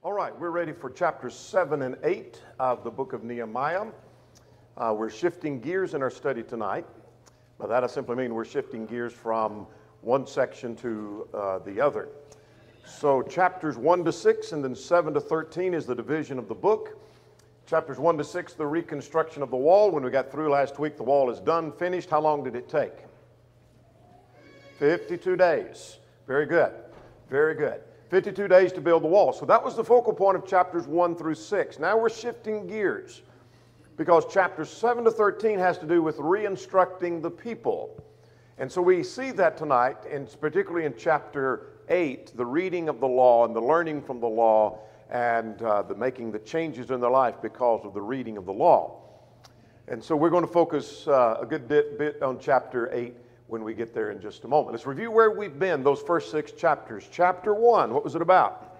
All right, we're ready for chapters 7 and 8 of the book of Nehemiah. We're shifting gears in our study tonight. By that I simply mean we're shifting gears from one section to the other. So chapters 1 to 6 and then 7 to 13 is the division of the book. Chapters 1 to 6, the reconstruction of the wall. When we got through last week, the wall is done, finished. How long did it take? 52 days. Very good. Very good. 52 days to build the wall. So that was the focal point of chapters 1 through 6. Now we're shifting gears because chapters 7 to 13 has to do with re-instructing the people. And so we see that tonight, and particularly in chapter 8, the reading of the law and the learning from the law and the making the changes in their life because of the reading of the law. And so we're going to focus a good bit on chapter 8 when we get there in just a moment. Let's review where we've been, those first 6 chapters. Chapter 1, what was it about?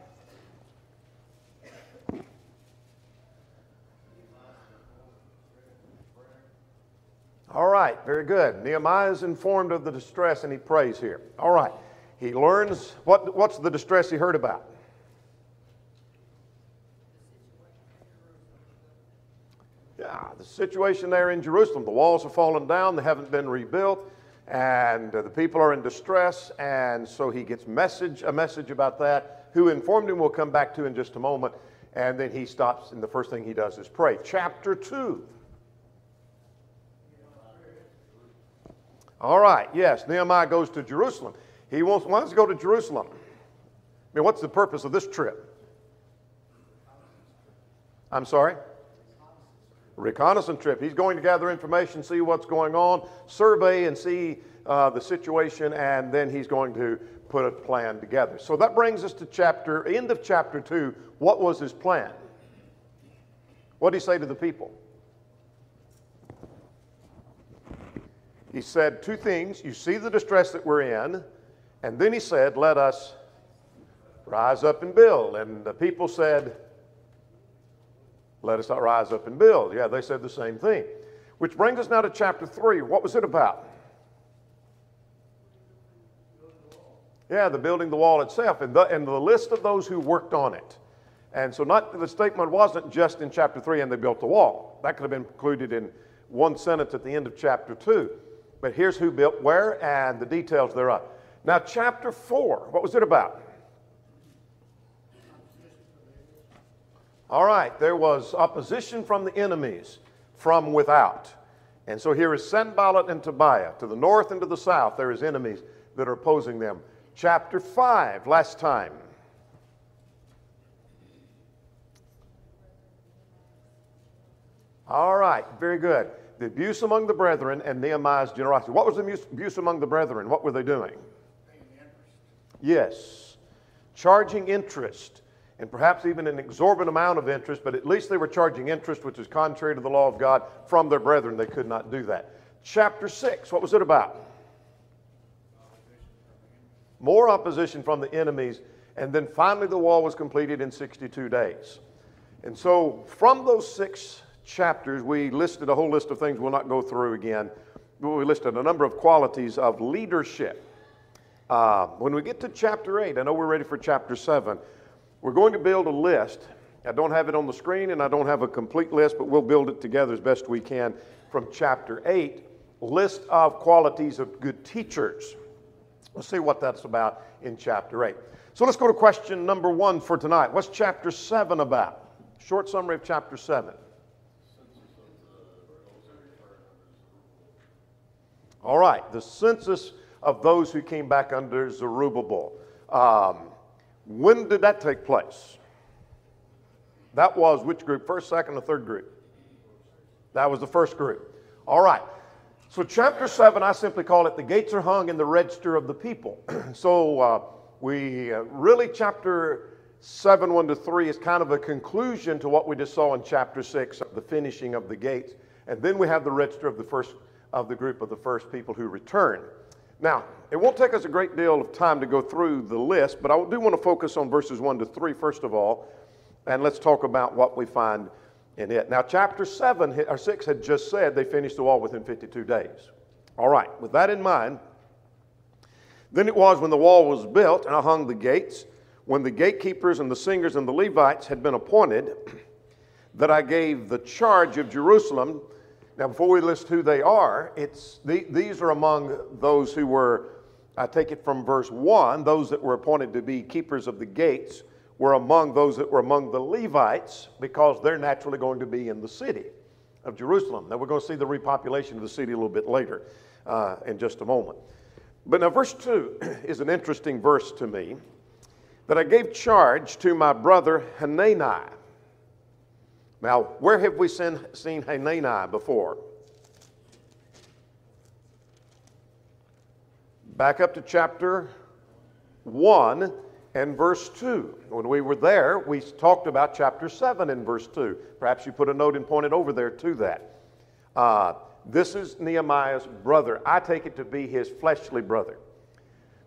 All right, very good. Nehemiah is informed of the distress and he prays here. All right, he learns, what's the distress he heard about? Yeah, the situation there in Jerusalem. The walls have fallen down, they haven't been rebuilt. And the people are in distress, and so he gets a message about that. Who informed him we'll come back to in just a moment. And then he stops, and the first thing he does is pray. Chapter 2. All right, yes, Nehemiah goes to Jerusalem. He wants to go to Jerusalem. I mean, what's the purpose of this trip? I'm sorry? Reconnaissance trip. He's going to gather information, see what's going on, survey and see the situation, and then he's going to put a plan together. So that brings us to end of chapter 2. What was his plan? What did he say to the people? He said 2 things. You see the distress that we're in, and then he said, let us rise up and build. And the people said, let us not rise up and build. Yeah, they said the same thing. Which brings us now to chapter 3. What was it about? Yeah, the building the wall itself and the list of those who worked on it. And so the statement wasn't just in chapter 3 and they built the wall. That could have been included in one sentence at the end of chapter 2. But here's who built where and the details thereof. Now chapter 4, what was it about? All right, there was opposition from the enemies from without. And so here is Sanballat and Tobiah. To the north and to the south, there is enemies that are opposing them. Chapter 5, last time. All right, very good. The abuse among the brethren and Nehemiah's generosity. What was the abuse among the brethren? What were they doing? Yes, charging interest. And perhaps even an exorbitant amount of interest, but at least they were charging interest, which is contrary to the law of God, from their brethren. They could not do that. Chapter 6, what was it about? More opposition from the enemies, and then finally the wall was completed in 62 days. And so from those 6 chapters, we listed a whole list of things we'll not go through again, but we listed a number of qualities of leadership. When we get to chapter 8, I know we're ready for chapter 7, we're going to build a list. I don't have it on the screen and I don't have a complete list, but we'll build it together as best we can from chapter 8. List of qualities of good teachers. Let's see what that's about in chapter 8. So let's go to question number 1 for tonight. What's chapter 7 about? Short summary of chapter 7. All right, the census of those who came back under Zerubbabel. When did that take place? That was which group? First, second, or third group? That was the first group. All right. So chapter 7, I simply call it the gates are hung in the register of the people. So really chapter 7, 1 to 3 is kind of a conclusion to what we just saw in chapter 6, the finishing of the gates. And then we have the register of the group of the first people who returned. Now, it won't take us a great deal of time to go through the list, but I do want to focus on verses 1 to 3 first of all, and let's talk about what we find in it. Now, chapter 6 had just said they finished the wall within 52 days. All right, with that in mind, then it was when the wall was built and I hung the gates, when the gatekeepers and the singers and the Levites had been appointed, that I gave the charge of Jerusalem. Now, before we list who they are, these are among those who were, I take it from verse 1, those that were appointed to be keepers of the gates were among those that were among the Levites, because they're naturally going to be in the city of Jerusalem. Now, we're going to see the repopulation of the city a little bit later in just a moment. But now verse 2 is an interesting verse to me, that I gave charge to my brother Hanani. Now, where have we seen Hanani before? Back up to chapter 1 and verse 2. When we were there, we talked about chapter 7 and verse 2. Perhaps you put a note and pointed over there to that. This is Nehemiah's brother. I take it to be his fleshly brother.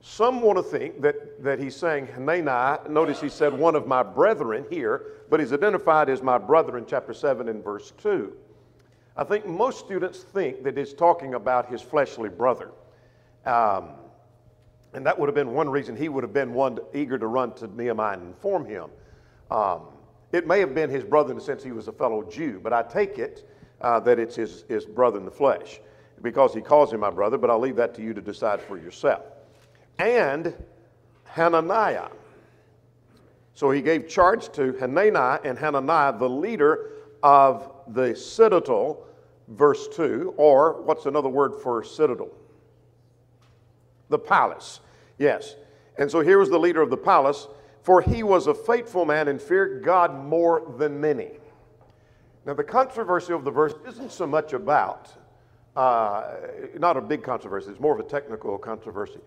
Some want to think that he's saying Hanani. Notice he said one of my brethren here, but he's identified as my brother in chapter 7 and verse 2. I think most students think that he's talking about his fleshly brother. And that would have been one reason he would have been one eager to run to Nehemiah and inform him. It may have been his brother in the sense he was a fellow Jew, but I take it that it's his brother in the flesh, because he calls him my brother, but I'll leave that to you to decide for yourself. And Hananiah. So he gave charge to Hanani, and Hananiah, the leader of the citadel, verse 2, or what's another word for citadel? The palace, yes. And so here was the leader of the palace, for he was a faithful man and feared God more than many. Now the controversy of the verse isn't so much about, not a big controversy, it's more of a technical controversy.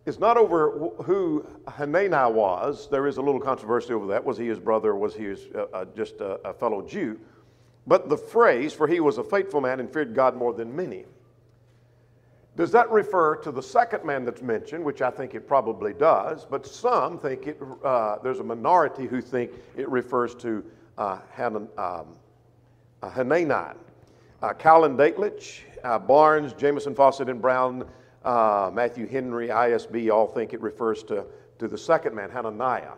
It's not over who Hanani was. There is a little controversy over that. Was he his brother, or was he just a fellow Jew? But the phrase, for he was a faithful man and feared God more than many. Does that refer to the second man that's mentioned, which I think it probably does, but some think there's a minority who think it refers to Hanani. Callan Datelich, Barnes, Jameson, Fawcett, and Brown, Matthew Henry, ISB, all think it refers to the second man, Hananiah.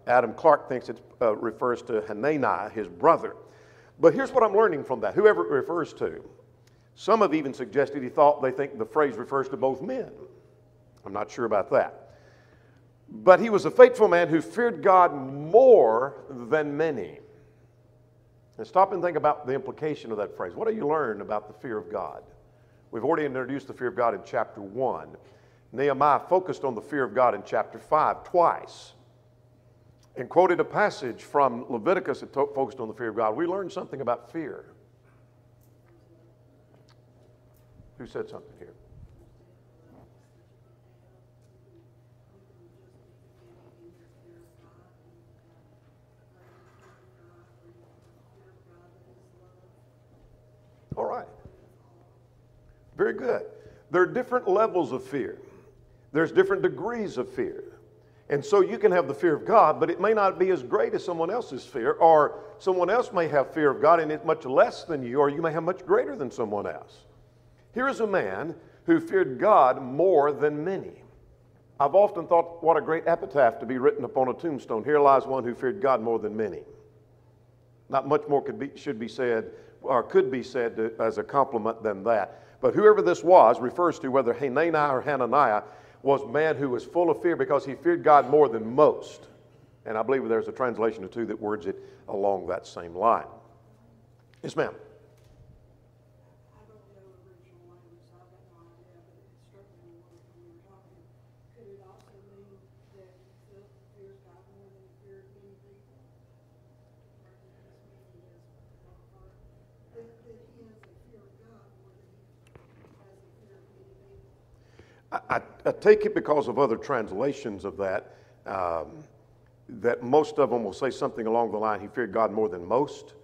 Adam Clark thinks it refers to Hanani, his brother. But here's what I'm learning from that. Whoever it refers to, some have even suggested they think the phrase refers to both men. I'm not sure about that. But he was a faithful man who feared God more than many. And stop and think about the implication of that phrase. What do you learn about the fear of God? We've already introduced the fear of God in chapter 1. Nehemiah focused on the fear of God in chapter 5 twice and quoted a passage from Leviticus that focused on the fear of God. We learned something about fear. Who said something here? All right. Very good. There are different levels of fear. There's different degrees of fear. And so you can have the fear of God, but it may not be as great as someone else's fear, or someone else may have fear of God and it's much less than you, or you may have much greater than someone else. Here is a man who feared God more than many. I've often thought, what a great epitaph to be written upon a tombstone. Here lies one who feared God more than many. Not much more should be said, or could be said as a compliment than that. But whoever this was refers to, whether Hanani or Hananiah, was a man who was full of fear because he feared God more than most. And I believe there's a translation or two that words it along that same line. Yes, ma'am. I take it because of other translations of that, that most of them will say something along the line, he feared God more than most,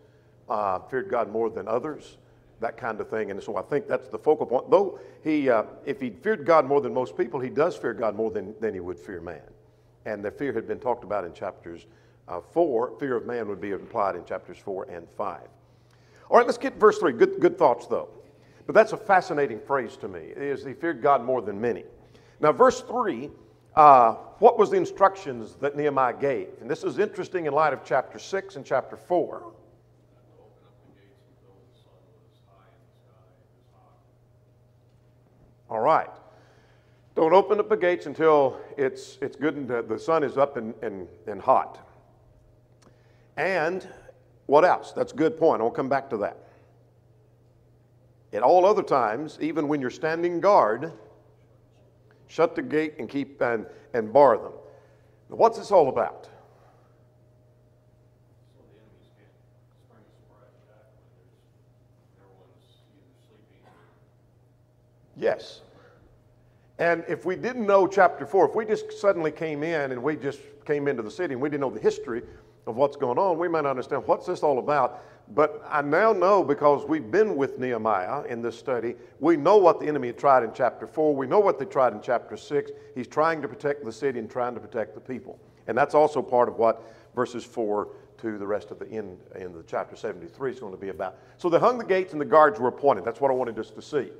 feared God more than others, that kind of thing. And so I think that's the focal point. Though if he feared God more than most people, he does fear God more than he would fear man. And the fear had been talked about in chapters 4. Fear of man would be implied in chapters 4 and 5. All right, let's get verse 3. Good thoughts, though. But that's a fascinating phrase to me, is he feared God more than many. Now, verse 3 what was the instructions that Nehemiah gave? And this is interesting in light of chapter 6 and chapter 4. All right. Don't open up the gates until it's good and the sun is up and hot. And what else? That's a good point. I'll come back to that. At all other times, even when you're standing guard, shut the gate and keep and bar them. Now, what's this all about? So the enemies can't spring a surprise attack when everyone's either sleeping or... Yes. And if we didn't know chapter 4, if we just suddenly came in and we just came into the city and we didn't know the history of what's going on, we might not understand what's this all about. But I now know, because we've been with Nehemiah in this study, we know what the enemy had tried in chapter 4. We know what they tried in chapter 6. He's trying to protect the city and trying to protect the people. And that's also part of what verses 4 to the rest of the end in the chapter 73 is going to be about. So they hung the gates and the guards were appointed. That's what I wanted us to see.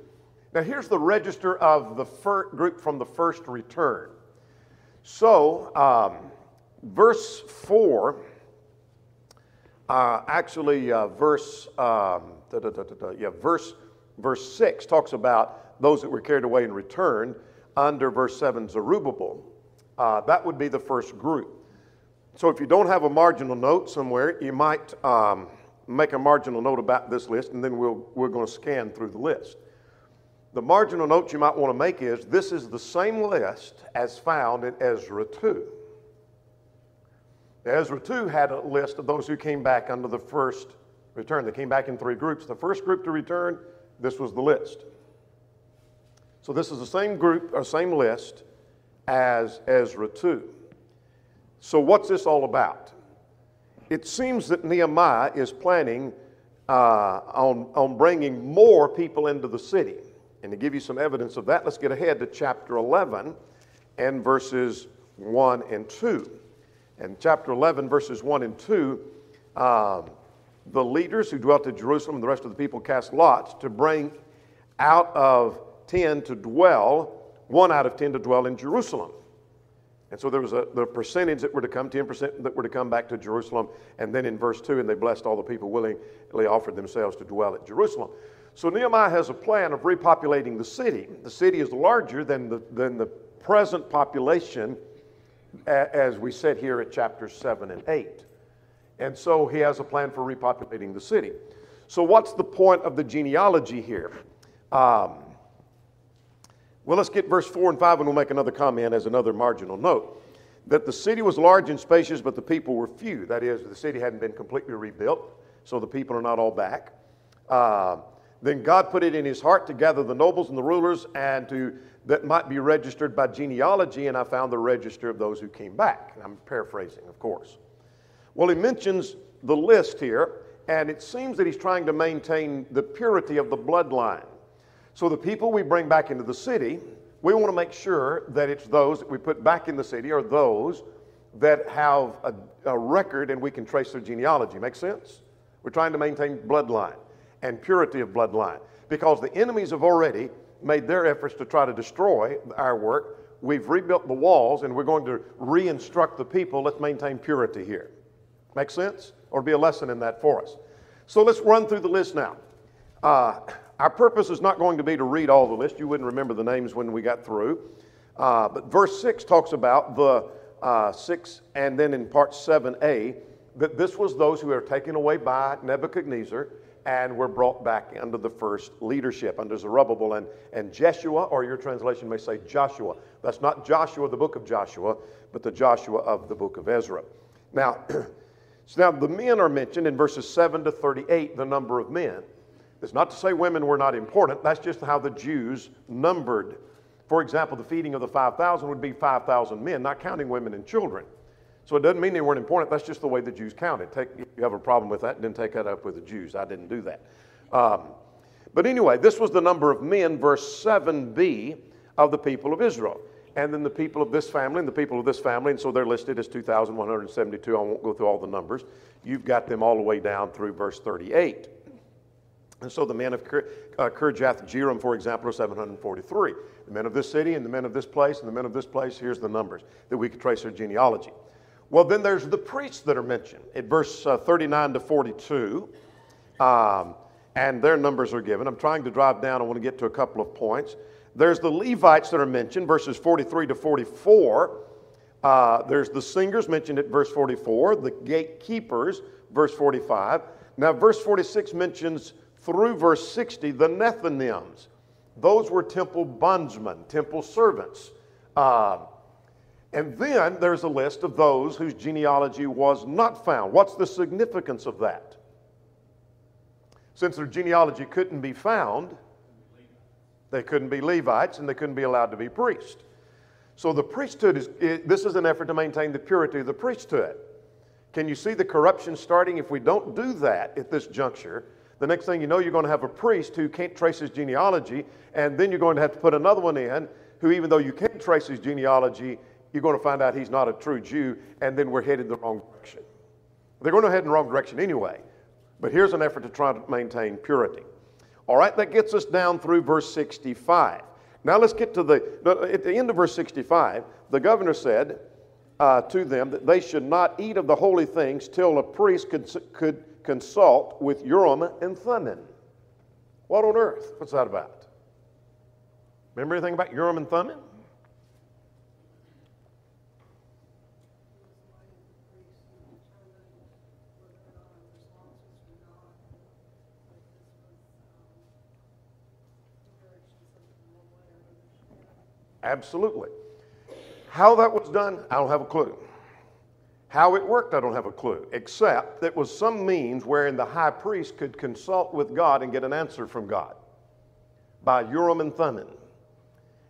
Now here's the register of the group from the first return. So verse 4, verse 6 talks about those that were carried away and returned. Under verse 7, Zerubbabel. That would be the first group. So if you don't have a marginal note somewhere, you might make a marginal note about this list, and then we're going to scan through the list. The marginal note you might want to make is, this is the same list as found in Ezra 2. Ezra 2 had a list of those who came back under the first return. They came back in 3 groups. The first group to return, this was the list. So this is the same group, or same list as Ezra 2. So what's this all about? It seems that Nehemiah is planning on bringing more people into the city. And to give you some evidence of that, let's get ahead to chapter 11 and verses 1 and 2. And chapter 11, verses 1 and 2, the leaders who dwelt at Jerusalem and the rest of the people cast lots to bring out of 10 to dwell, 1 out of 10 to dwell in Jerusalem. And so there was the percentage that were to come, 10% that were to come back to Jerusalem. And then in verse 2, and they blessed all the people willingly offered themselves to dwell at Jerusalem. So Nehemiah has a plan of repopulating the city. The city is larger than the present population, as we said here at chapters 7 and 8. And so he has a plan for repopulating the city. So what's the point of the genealogy here? Well, let's get verse 4 and 5, and we'll make another comment as another marginal note. That the city was large and spacious, but the people were few. That is, the city hadn't been completely rebuilt, so the people are not all back. Then God put it in his heart to gather the nobles and the rulers and that might be registered by genealogy, and I found the register of those who came back. I'm paraphrasing, of course. Well, he mentions the list here, and it seems that he's trying to maintain the purity of the bloodline. So the people we bring back into the city, we want to make sure that it's those that we put back in the city are those that have a record and we can trace their genealogy. Make sense? We're trying to maintain bloodline and purity of bloodline, because the enemies have already made their efforts to try to destroy our work. We've rebuilt the walls, and we're going to re-instruct the people. Let's maintain purity here. Make sense? Or be a lesson in that for us. So let's run through the list now. Our purpose is not going to be to read all the list. You wouldn't remember the names when we got through. But verse 6 talks about the 6, and then in part 7a, that this was those who were taken away by Nebuchadnezzar and were brought back under the first leadership, under Zerubbabel and Jeshua, or your translation may say Joshua. That's not Joshua, the book of Joshua, but the Joshua of the book of Ezra. Now, so now the men are mentioned in verses 7 to 38, the number of men. It's not to say women were not important. That's just how the Jews numbered. For example, the feeding of the 5,000 would be 5,000 men, not counting women and children. So it doesn't mean they weren't important. That's just the way the Jews counted. If you have a problem with that, then take that up with the Jews. I didn't do that. But anyway, this was the number of men, verse 7b, of the people of Israel. And then the people of this family and the people of this family, and so they're listed as 2,172. I won't go through all the numbers. You've got them all the way down through verse 38. And so the men of Kirjath-Jearim, for example, are 743. men of this city and the men of this place and the men of this place. Here's the numbers that we could trace their genealogy. Well, then there's the priests that are mentioned at verse 39 to 42. And their numbers are given. I'm trying to drive down. I want to get to a couple of points. There's the Levites that are mentioned, verses 43 to 44. There's the singers mentioned at verse 44, the gatekeepers, verse 45. Now, verse 46 mentions through verse 60 the Nethinims. Those were temple bondsmen, temple servants. And then there's a list of those whose genealogy was not found. What's the significance of that? Since their genealogy couldn't be found, they couldn't be Levites and they couldn't be allowed to be priests. So the priesthood this is an effort to maintain the purity of the priesthood. Can you see the corruption starting? If we don't do that at this juncture, the next thing you know, you're going to have a priest who can't trace his genealogy, and then you're going to have to put another one in who, even though you can't trace his genealogy, you're going to find out he's not a true Jew, and then we're headed the wrong direction. They're going to head in the wrong direction anyway, but here's an effort to try to maintain purity. All right, that gets us down through verse 65. Now let's get to at the end of verse 65, the governor said to them that they should not eat of the holy things till a priest could consult with Urim and Thummim. What on earth? What's that about? Remember anything about Urim and Thummim? Absolutely. How that was done, I don't have a clue. How it worked, I don't have a clue, except that was some means wherein the high priest could consult with God and get an answer from God by Urim and Thummim.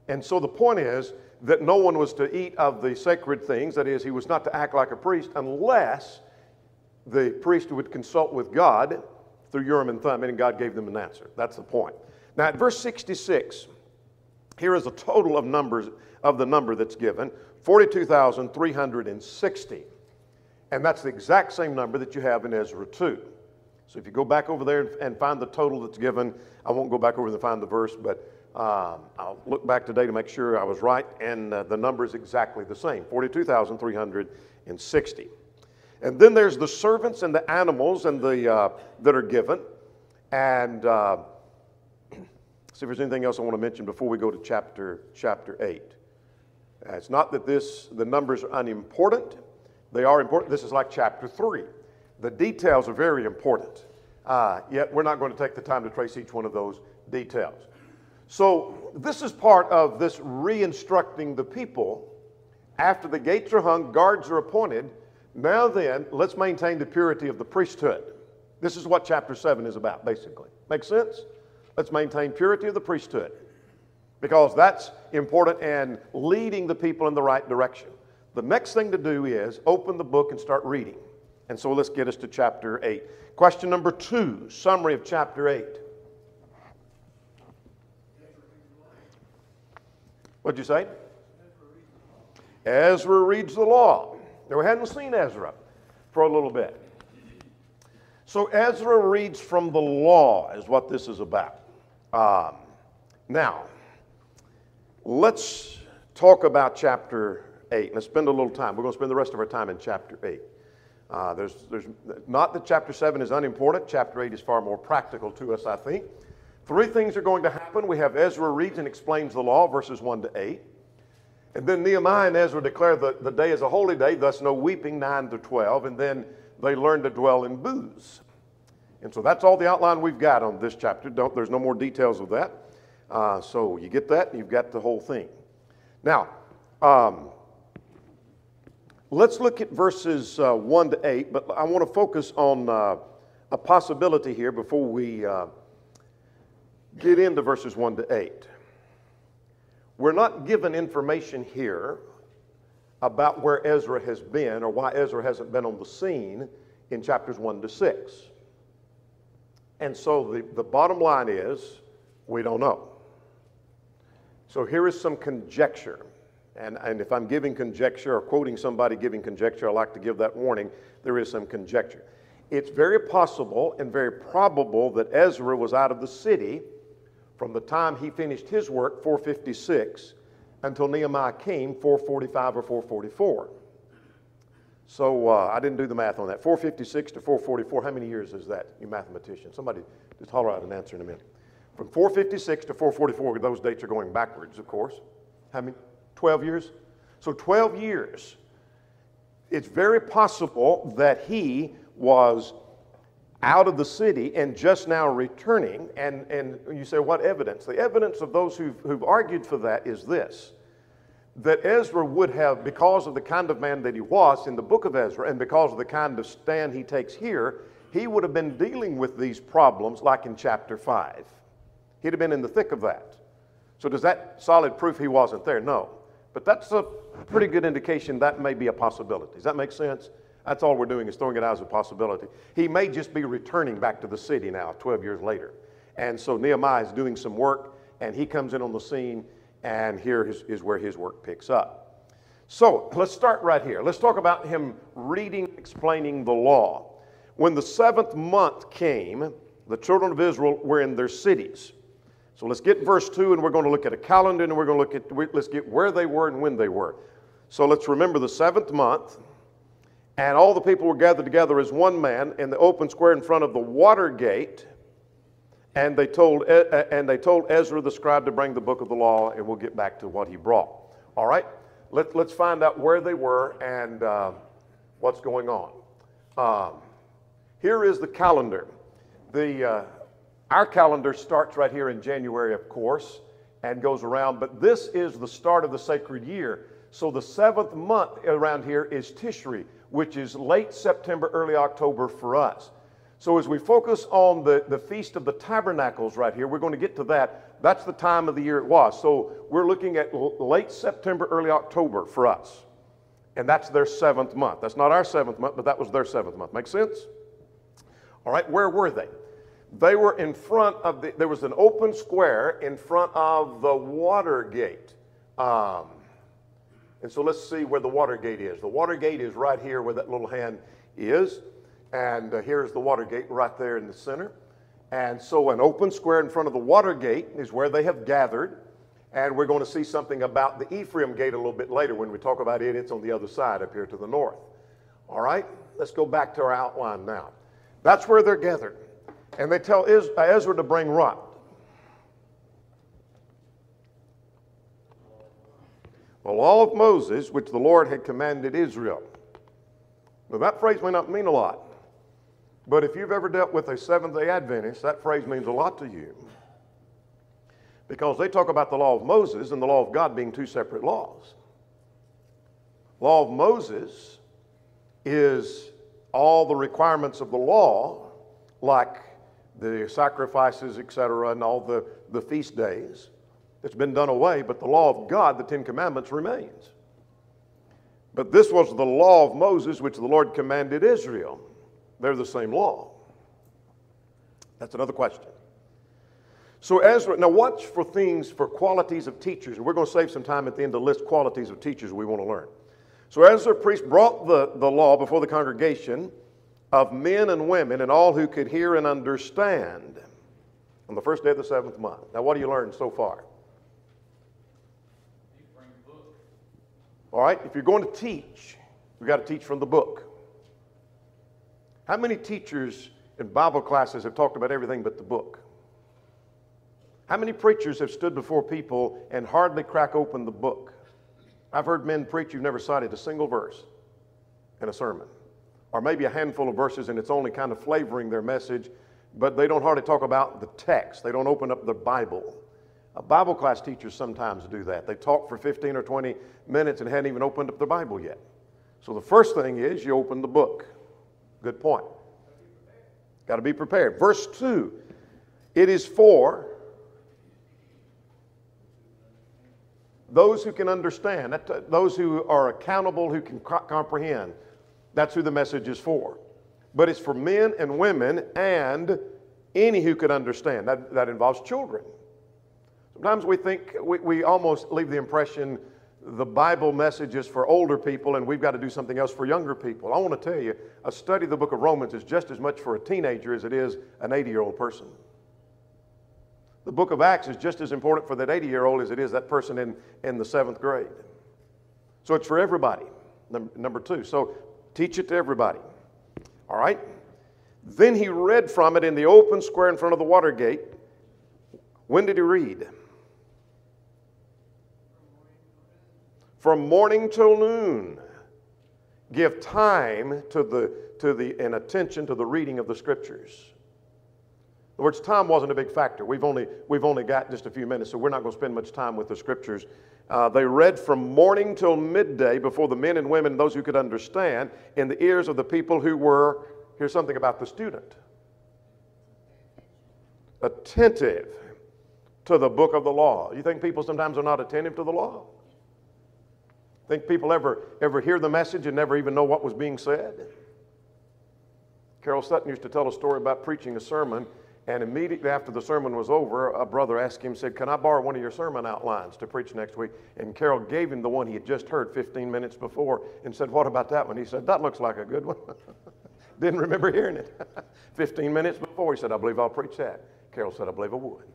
And so the point is that no one was to eat of the sacred things, that is, he was not to act like a priest unless the priest would consult with God through Urim and Thummim, and God gave them an answer. That's the point. Now at verse 66, here is a total of numbers of the number that's given, 42,360. And that's the exact same number that you have in Ezra 2. So if you go back over there and find the total that's given, I won't go back over and find the verse, but I'll look back today to make sure I was right, and the number is exactly the same, 42,360. And then there's the servants and the animals and that are given. And see if there's anything else I want to mention before we go to chapter 8. It's not that the numbers are unimportant. They are important. This is like chapter 3. The details are very important. Yet we're not going to take the time to trace each one of those details. So this is part of this re-instructing the people. After the gates are hung, guards are appointed. Now then, let's maintain the purity of the priesthood. This is what chapter 7 is about, basically. Make sense? Let's maintain purity of the priesthood, because that's important and leading the people in the right direction. The next thing to do is open the book and start reading. And so let's get us to chapter 8. Question number 2, summary of chapter 8. What'd you say? Ezra reads the law. Now, we hadn't seen Ezra for a little bit. So Ezra reads from the law is what this is about. Now, let's talk about chapter 8. Let's spend a little time. We're going to spend the rest of our time in chapter 8. There's not that chapter 7 is unimportant. Chapter 8 is far more practical to us, I think. 3 things are going to happen. We have Ezra reads and explains the law, verses 1 to 8. And then Nehemiah and Ezra declare the day is a holy day, thus no weeping, 9 to 12. And then they learn to dwell in booths. And so that's all the outline we've got on this chapter. There's no more details of that. So you get that, and you've got the whole thing. Now, let's look at verses 1 to 8, but I want to focus on a possibility here before we get into verses 1 to 8. We're not given information here about where Ezra has been or why Ezra hasn't been on the scene in chapters 1 to 6. And so the bottom line is, we don't know. So here is some conjecture. And if I'm giving conjecture or quoting somebody giving conjecture, I like to give that warning. There is some conjecture. It's very possible and very probable that Ezra was out of the city from the time he finished his work, 456, until Nehemiah came, 445 or 444. So I didn't do the math on that. 456 to 444, how many years is that, you mathematicians? Somebody just holler out an answer in a minute. From 456 to 444, those dates are going backwards, of course. How many? 12 years? So 12 years. It's very possible that he was out of the city and just now returning. And you say, what evidence? The evidence of those who've argued for that is this, that Ezra would have, because of the kind of man that he was in the book of Ezra, and because of the kind of stand he takes here, he would have been dealing with these problems like in chapter 5. He'd have been in the thick of that. So does that solid proof he wasn't there? No. But that's a pretty good indication that may be a possibility. Does that make sense? That's all we're doing is throwing it out as a possibility. He may just be returning back to the city now, 12 years later. And so Nehemiah is doing some work, and he comes in on the scene, and here is where his work picks up. So let's start right here. Let's talk about him reading, explaining the law. When the 7th month came, the children of Israel were in their cities. So let's get verse 2, and we're going to look at a calendar, and we're going to look at, let's get where they were and when they were. So let's remember the 7th month. And all the people were gathered together as one man in the open square in front of the water gate. And they told Ezra the scribe to bring the book of the law, and we'll get back to what he brought. All right? Let's find out where they were and what's going on. Here is the calendar. Our calendar starts right here in January, of course, and goes around. But this is the start of the sacred year. So the 7th month around here is Tishri, which is late September, early October for us. So as we focus on the Feast of the Tabernacles right here, we're going to get to that. That's the time of the year it was. So we're looking at late September, early October for us. And that's their 7th month. That's not our 7th month, but that was their 7th month. Make sense? All right, where were they? They were in front of there was an open square in front of the water gate. And so let's see where the water gate is. The water gate is right here where that little hand is. And here's the water gate right there in the center. And so an open square in front of the water gate is where they have gathered. And we're going to see something about the Ephraim gate a little bit later. When we talk about it, it's on the other side up here to the north. All right, let's go back to our outline now. That's where they're gathered. And they tell Ezra to bring what? The law of Moses, which the Lord had commanded Israel. Now that phrase may not mean a lot, but if you've ever dealt with a Seventh-day Adventist, that phrase means a lot to you. Because they talk about the law of Moses and the law of God being two separate laws. Law of Moses is all the requirements of the law, like the sacrifices, etc., and all the feast days. It's been done away, but the law of God, the Ten Commandments, remains. But this was the law of Moses, which the Lord commanded Israel. They're the same law. That's another question. So Ezra, now watch for things, for qualities of teachers. And we're going to save some time at the end to list qualities of teachers we want to learn. So Ezra, priest, brought the law before the congregation of men and women and all who could hear and understand on the first day of the 7th month. Now what do you learn so far? All right, if you're going to teach, you've got to teach from the book. How many teachers in Bible classes have talked about everything but the book? How many preachers have stood before people and hardly crack open the book? I've heard men preach who've never cited a single verse in a sermon. Or maybe a handful of verses and it's only kind of flavoring their message, but they don't hardly talk about the text. They don't open up the Bible. Bible class teachers sometimes do that. They talk for 15 or 20 minutes and hadn't even opened up the Bible yet. So the first thing is you open the book. Good point. Got to be prepared. Verse 2, it is for those who can understand, those who are accountable, who can comprehend. That's who the message is for. But it's for men and women and any who can understand. That involves children. Sometimes we think, we almost leave the impression the Bible message is for older people and we've got to do something else for younger people. I want to tell you, a study of the book of Romans is just as much for a teenager as it is an 80-year-old person. The book of Acts is just as important for that 80-year-old as it is that person in the 7th grade. So it's for everybody, number 2. So teach it to everybody. All right? Then he read from it in the open square in front of the water gate. When did he read? From morning till noon. Give time and attention to the reading of the Scriptures. In other words, time wasn't a big factor. We've only got just a few minutes, so we're not going to spend much time with the Scriptures. They read from morning till midday before the men and women, those who could understand, in the ears of the people who were, here's something about the student, attentive to the book of the law. You think people sometimes are not attentive to the law? Think people ever hear the message and never even know what was being said? Carol Sutton used to tell a story about preaching a sermon, and immediately after the sermon was over, a brother asked him, said, "Can I borrow one of your sermon outlines to preach next week?" And Carol gave him the one he had just heard 15 minutes before and said, "What about that one?" He said, "That looks like a good one." Didn't remember hearing it. 15 minutes before, he said, "I believe I'll preach that." Carol said, "I believe I would."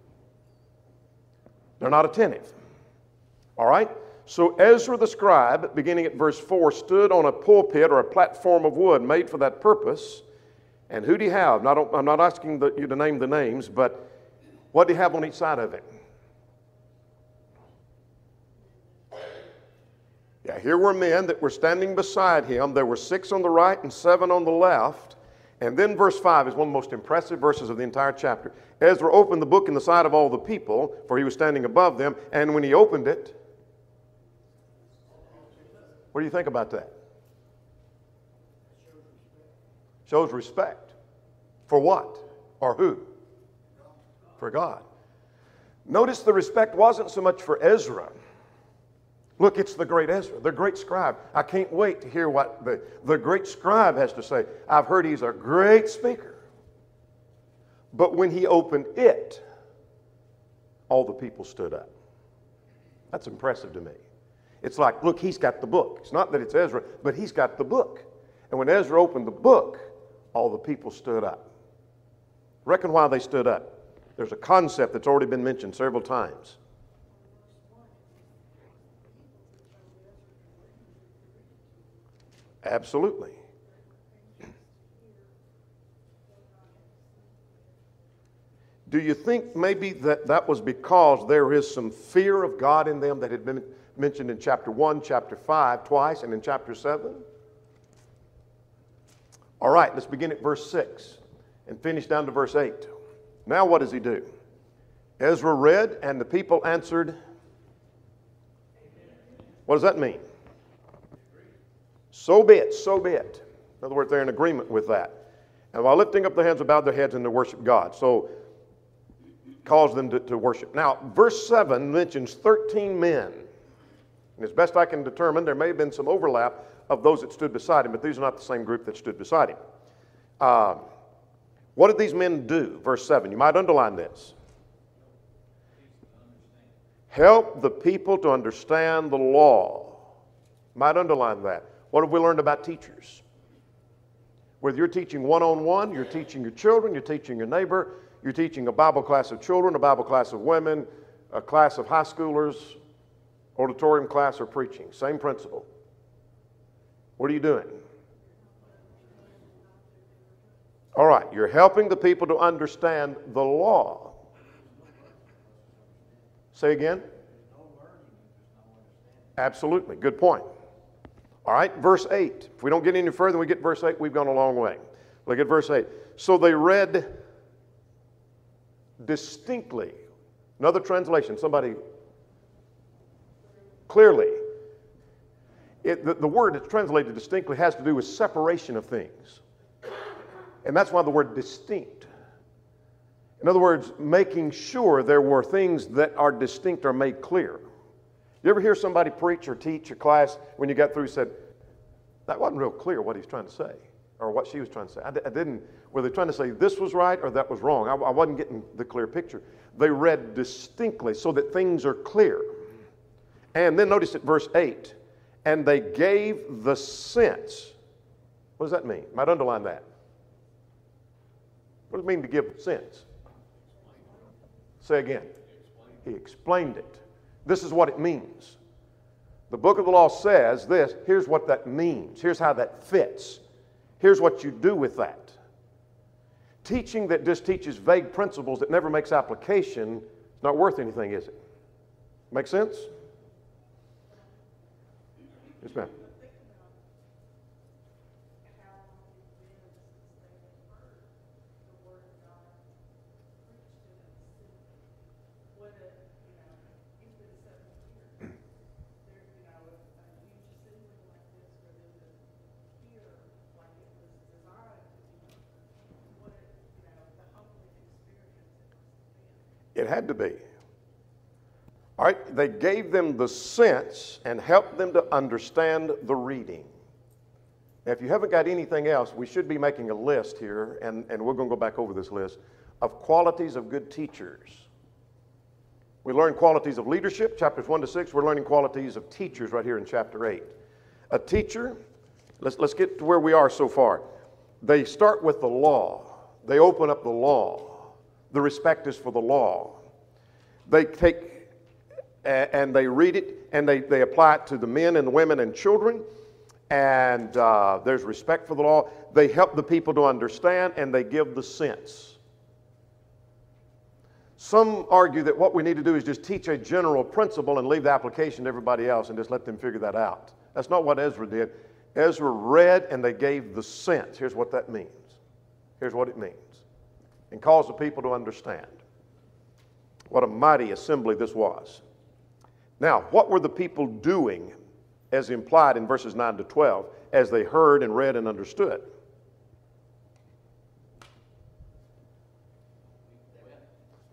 They're not attentive. All right? So Ezra the scribe, beginning at verse 4, stood on a pulpit or a platform of wood made for that purpose. And who do you have? I'm not asking you to name the names, but what do you have on each side of it? Yeah, here were men that were standing beside him. There were 6 on the right and 7 on the left. And then verse 5 is one of the most impressive verses of the entire chapter. Ezra opened the book in the sight of all the people, for he was standing above them. And when he opened it, what do you think about that? Shows respect. For what? Or who? For God. Notice the respect wasn't so much for Ezra. Look, it's the great Ezra, the great scribe. I can't wait to hear what the great scribe has to say. I've heard he's a great speaker. But when he opened it, all the people stood up. That's impressive to me. It's like, look, he's got the book. It's not that it's Ezra, but he's got the book. And when Ezra opened the book, all the people stood up. Reckon why they stood up. There's a concept that's already been mentioned several times. Absolutely. Do you think maybe that was because there is some fear of God in them that had been mentioned in chapter 1, chapter 5 twice, and in chapter 7? All right, let's begin at verse 6 and finish down to verse 8. Now what does he do? Ezra read, and the people answered. What does that mean? So be it, so be it. In other words, they're in agreement with that. And while lifting up their hands, they bowed their heads and to worship God. So calls them to worship. Now, verse 7 mentions 13 men. And as best I can determine, there may have been some overlap of those that stood beside him, but these are not the same group that stood beside him. What did these men do? Verse 7. You might underline this. Help the people to understand the law. You might underline that. What have we learned about teachers? Whether you're teaching one-on-one, you're teaching your children, you're teaching your neighbor, you're teaching a Bible class of children, a Bible class of women, a class of high schoolers, auditorium class, or preaching. Same principle. What are you doing? All right, you're helping the people to understand the law. Say again? Absolutely, good point. All right, verse 8. If we don't get any further, we get verse 8, we've gone a long way. Look at verse 8. So they read distinctly. Another translation, somebody clearly. The word that's translated distinctly has to do with separation of things. And that's why the word distinct. In other words, making sure there were things that are distinct or made clear. You ever hear somebody preach or teach a class when you got through said, that wasn't real clear what he's trying to say or what she was trying to say. I didn't, were they trying to say this was right or that was wrong? I wasn't getting the clear picture. They read distinctly so that things are clear. And then notice at verse 8, and they gave the sense. What does that mean? You might underline that. What does it mean to give sense? Say again. He explained it. This is what it means. The book of the law says this. Here's what that means. Here's how that fits. Here's what you do with that. Teaching that just teaches vague principles that never makes application is not worth anything, is it? Make sense? Yes, ma'am. It had to be. All right, they gave them the sense and helped them to understand the reading. Now, if you haven't got anything else, we should be making a list here, and we're going to go back over this list, of qualities of good teachers. We learn qualities of leadership, chapters 1 to 6. We're learning qualities of teachers right here in chapter 8. A teacher, let's get to where we are so far. They start with the law. They open up the law. The respect is for the law. They take and they read it and they apply it to the men and the women and children. And there's respect for the law. They help the people to understand and they give the sense. Some argue that what we need to do is just teach a general principle and leave the application to everybody else and just let them figure that out. That's not what Ezra did. Ezra read and they gave the sense. Here's what that means. Here's what it means. And caused the people to understand. What a mighty assembly this was. Now, what were the people doing, as implied in verses 9 to 12, as they heard and read and understood?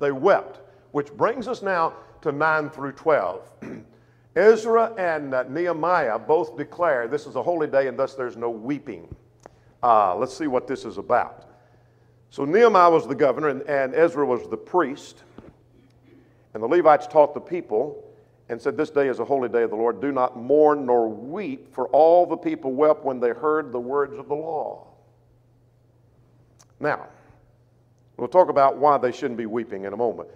They wept, which brings us now to 9 through 12. Ezra and Nehemiah both declare this is a holy day and thus there's no weeping. Let's see what this is about. So Nehemiah was the governor and Ezra was the priest. And the Levites taught the people and said, this day is a holy day of the Lord. Do not mourn nor weep, for all the people wept when they heard the words of the law. Now, we'll talk about why they shouldn't be weeping in a moment.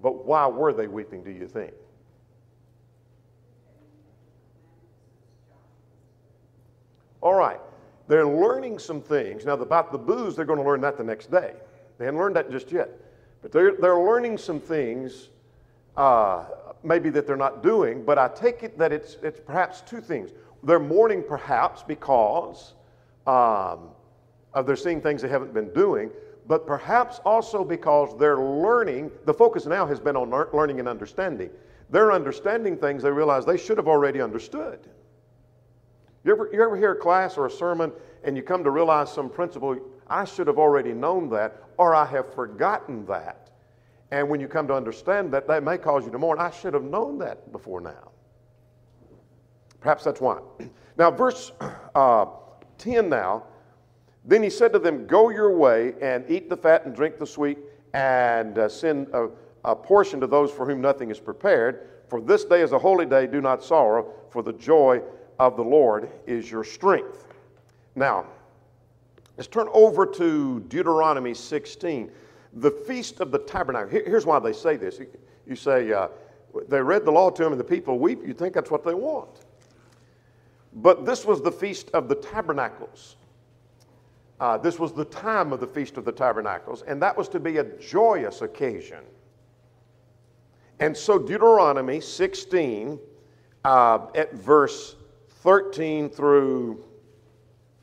But why were they weeping, do you think? All right. They're learning some things. Now, about the booze, they're going to learn that the next day. They hadn't learned that just yet. But they're learning some things maybe that they're not doing, but I take it that it's perhaps two things. They're mourning perhaps because they're seeing things they haven't been doing, but perhaps also because they're learning. The focus now has been on learning and understanding. They're understanding things they realize they should have already understood. You ever hear a class or a sermon and you come to realize some principle, I should have already known that, or I have forgotten that. And when you come to understand that, that may cause you to mourn. I should have known that before now. Perhaps that's why. Now, verse 10 now, then he said to them, go your way and eat the fat and drink the sweet and send a portion to those for whom nothing is prepared. For this day is a holy day, do not sorrow, for the joy of the Lord is your strength. Now, let's turn over to Deuteronomy 16. The Feast of the Tabernacle. Here's why they say this. You say, they read the law to them and the people weep. You think that's what they want. But this was the Feast of the Tabernacles. This was the time of the Feast of the Tabernacles, and that was to be a joyous occasion. And so Deuteronomy 16, at verse 13 through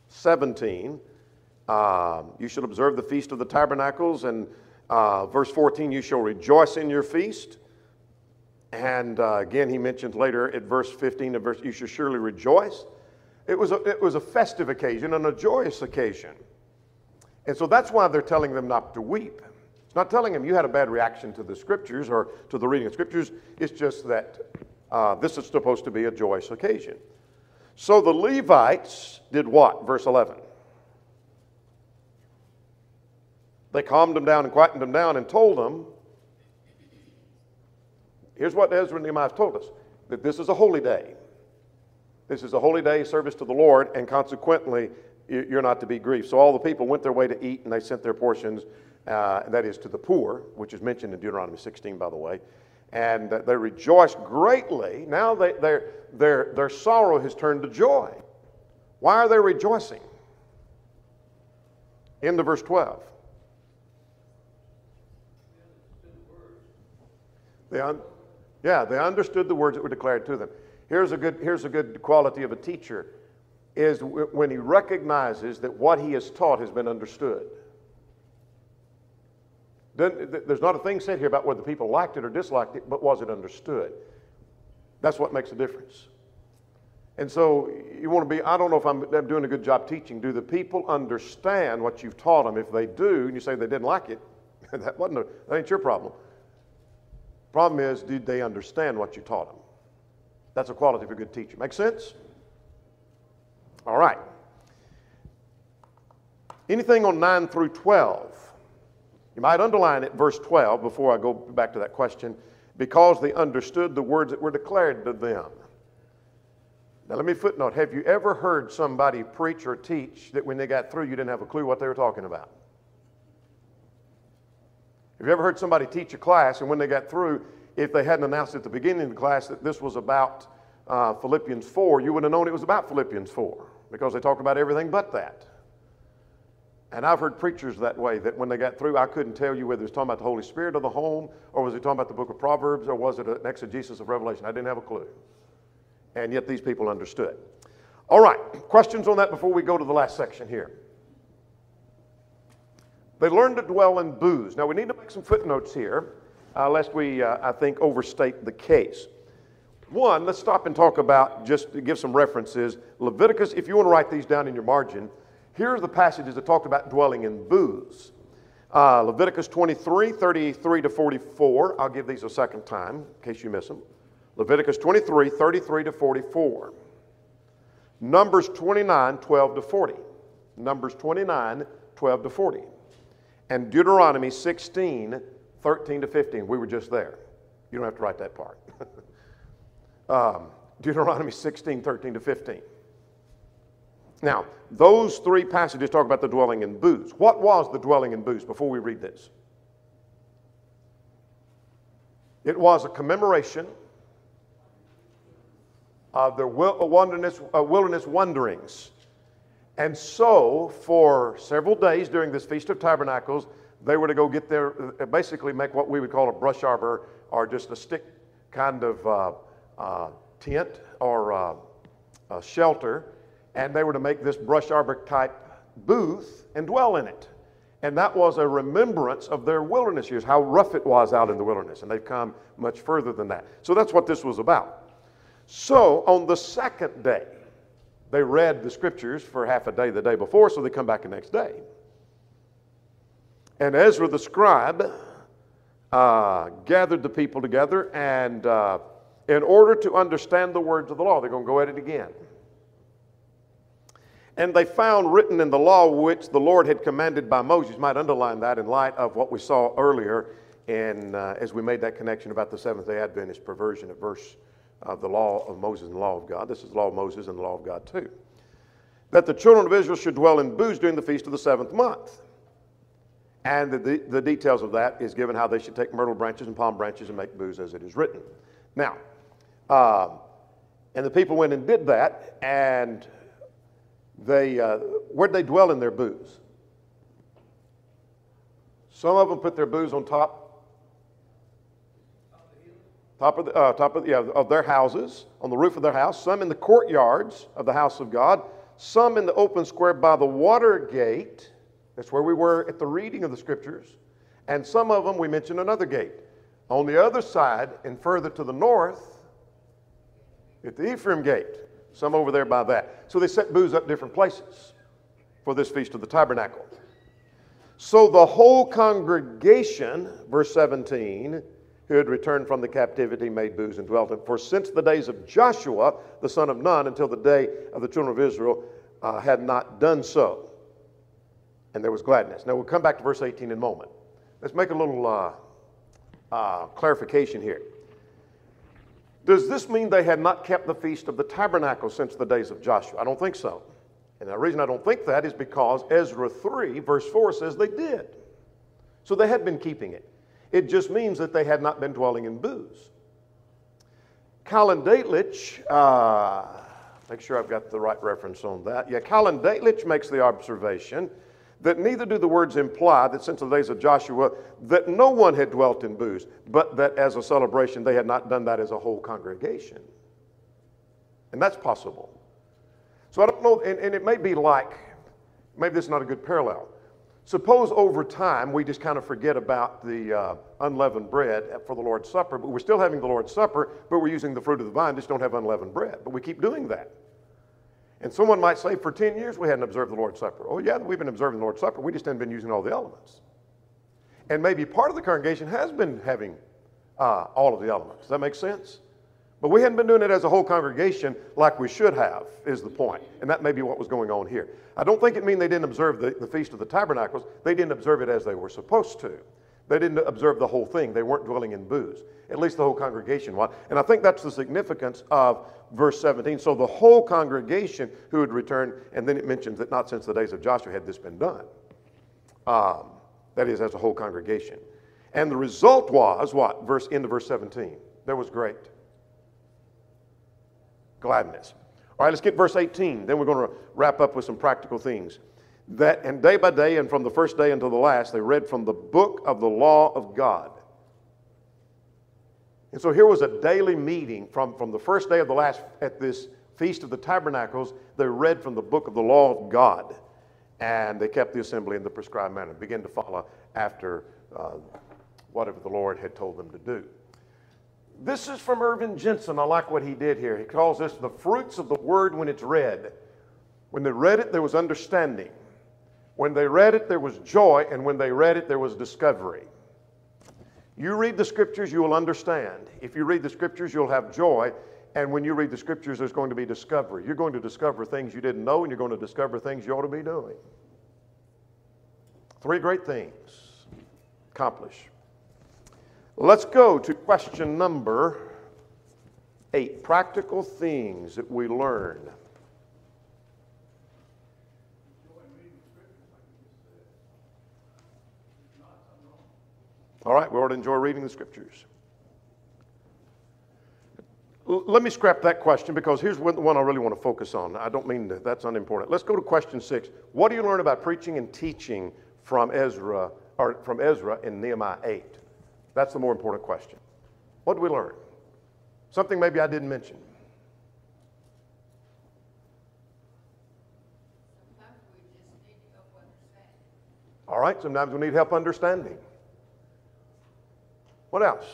17, you shall observe the Feast of the Tabernacles, and verse 14, you shall rejoice in your feast. And again, he mentions later at verse 15, you shall surely rejoice. It was a festive occasion and a joyous occasion. And so that's why they're telling them not to weep. It's not telling them you had a bad reaction to the Scriptures or to the reading of Scriptures. It's just that this is supposed to be a joyous occasion. So the Levites did what? Verse 11. They calmed them down and quietened them down and told them, here's what Ezra and Nehemiah told us, that this is a holy day. This is a holy day service to the Lord, and consequently, you're not to be grieved. So all the people went their way to eat, and they sent their portions, that is to the poor, which is mentioned in Deuteronomy 16, by the way. And they rejoiced greatly. Now their sorrow has turned to joy. Why are they rejoicing? End of verse 12. They understood the words that were declared to them. Here's a good quality of a teacher, is when he recognizes that what he has taught has been understood. There's not a thing said here about whether people liked it or disliked it, but was it understood? That's what makes a difference. And so you want to be, I don't know if I'm doing a good job teaching. Do the people understand what you've taught them? If they do, and you say they didn't like it, that ain't your problem. Problem is, did they understand what you taught them? That's a quality of a good teacher. Make sense? All right. Anything on 9 through 12? You might underline it, verse 12, before I go back to that question. Because they understood the words that were declared to them. Now let me footnote. Have you ever heard somebody preach or teach that when they got through, you didn't have a clue what they were talking about? Have you ever heard somebody teach a class, and when they got through, if they hadn't announced at the beginning of the class that this was about Philippians 4, you would have known it was about Philippians 4, because they talked about everything but that. And I've heard preachers that way, that when they got through, I couldn't tell you whether it was talking about the Holy Spirit of the home, or was he talking about the book of Proverbs, or was it an exegesis of Revelation? I didn't have a clue. And yet these people understood. All right, questions on that before we go to the last section here. They learned to dwell in booths. Now we need to make some footnotes here, lest we, I think, overstate the case. One, let's stop and talk about, just to give some references, Leviticus. If you want to write these down in your margin, here are the passages that talked about dwelling in booths. Leviticus 23, 33 to 44. I'll give these a second time in case you miss them. Leviticus 23, 33 to 44. Numbers 29, 12 to 40. Numbers 29, 12 to 40. And Deuteronomy 16, 13 to 15. We were just there. You don't have to write that part. Deuteronomy 16, 13 to 15. Now, those three passages talk about the dwelling in booths. What was the dwelling in booths before we read this? It was a commemoration of their wilderness wanderings. And so, for several days during this Feast of Tabernacles, they were to go get their, basically make what we would call a brush arbor, or just a stick kind of tent or shelter, and they were to make this brush arbor type booth and dwell in it. And that was a remembrance of their wilderness years, how rough it was out in the wilderness, and they've come much further than that. So that's what this was about. So on the second day, they read the scriptures for half a day the day before, so they come back the next day. And Ezra the scribe gathered the people together, and in order to understand the words of the law, they're going to go at it again. And they found written in the law which the Lord had commanded by Moses. You might underline that in light of what we saw earlier as we made that connection about the Seventh-day Adventist perversion of verse of the law of Moses and the law of God. This is the law of Moses and the law of God too. That the children of Israel should dwell in booths during the feast of the seventh month. And the details of that is given how they should take myrtle branches and palm branches and make booths as it is written. Now, and the people went and did that, and they, where'd they dwell in their booths? Some of them put their booths on top of their houses, on the roof of their house, some in the courtyards of the house of God, some in the open square by the water gate. That's where we were at the reading of the scriptures. And some of them, we mentioned another gate. On the other side and further to the north, at the Ephraim gate, some over there by that. So they set booths up different places for this Feast of the Tabernacle. So the whole congregation, verse 17, who had returned from the captivity, made booths and dwelt in. For since the days of Joshua, the son of Nun, until the day of the children of Israel, had not done so. And there was gladness. Now we'll come back to verse 18 in a moment. Let's make a little clarification here. Does this mean they had not kept the Feast of the Tabernacle since the days of Joshua? I don't think so. And the reason I don't think that is because Ezra 3, verse 4 says they did. So they had been keeping it. It just means that they had not been dwelling in booze. Colin Datelich, make sure I've got the right reference on that. Yeah, Colin Datelich makes the observation that neither do the words imply that since the days of Joshua that no one had dwelt in booze, but that as a celebration they had not done that as a whole congregation. And that's possible. So I don't know, and it may be like, maybe this is not a good parallel. Suppose over time we just kind of forget about the unleavened bread for the Lord's Supper, but we're still having the Lord's Supper, but we're using the fruit of the vine, just don't have unleavened bread. But we keep doing that. And someone might say, for 10 years we hadn't observed the Lord's Supper. Oh yeah, we've been observing the Lord's Supper, we just haven't been using all the elements. And maybe part of the congregation has been having all of the elements. Does that make sense? But we hadn't been doing it as a whole congregation like we should have, is the point. And that may be what was going on here. I don't think it means they didn't observe the Feast of the Tabernacles. They didn't observe it as they were supposed to. They didn't observe the whole thing. They weren't dwelling in booze. At least the whole congregation was. And I think that's the significance of verse 17. So the whole congregation who had returned, and then it mentions that not since the days of Joshua had this been done. That is, as a whole congregation. And the result was what? End of verse 17. There was great gladness. All right, let's get verse 18. Then we're going to wrap up with some practical things. That, and day by day and from the first day until the last, they read from the book of the law of God. And so here was a daily meeting from the first day of the last at this Feast of the Tabernacles. They read from the book of the law of God. And they kept the assembly in the prescribed manner, began to follow after whatever the Lord had told them to do. This is from Irvin Jensen. I like what he did here. He calls this the fruits of the word when it's read. When they read it, there was understanding. When they read it, there was joy. And when they read it, there was discovery. You read the scriptures, you will understand. If you read the scriptures, you'll have joy. And when you read the scriptures, there's going to be discovery. You're going to discover things you didn't know, and you're going to discover things you ought to be doing. 3 great things. Accomplish. Let's go to question number 8. Practical things that we learn. All right, we ought to enjoy reading the scriptures. Let me scrap that question because here's the one I really want to focus on. I don't mean that's unimportant. Let's go to question 6. What do you learn about preaching and teaching from Ezra in Nehemiah 8? That's the more important question. What do we learn? Something maybe I didn't mention. Sometimes we just need help understanding. All right, sometimes we need help understanding. What else?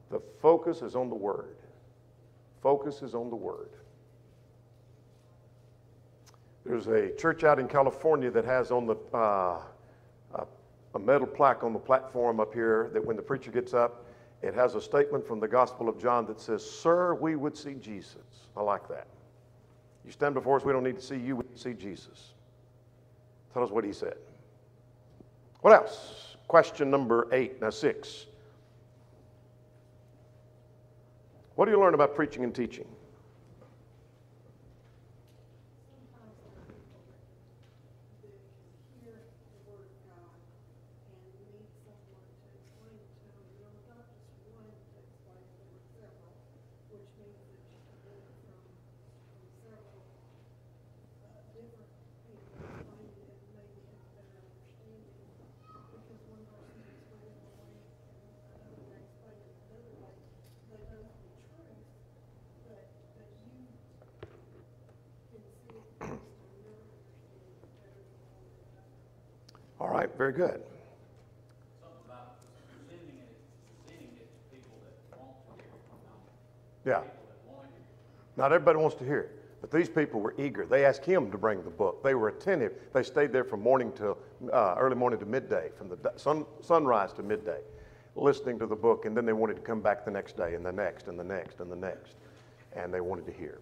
The focus is on the Word. Focus is on the Word. There's a church out in California that has on the a metal plaque on the platform up here that when the preacher gets up, it has a statement from the Gospel of John that says, "Sir, we would see Jesus." I like that. You stand before us, we don't need to see you, we need to see Jesus. Tell us what he said. What else? Question number 8, now 6. What do you learn about preaching and teaching? All right, very good. Something about presenting it to people that want to hear it. Yeah. People that want to hear it. Not everybody wants to hear it, but these people were eager. They asked him to bring the book. They were attentive. They stayed there from morning to early morning to midday, from the sunrise to midday, listening to the book, and then they wanted to come back the next day and the next and the next and the next, and they wanted to hear.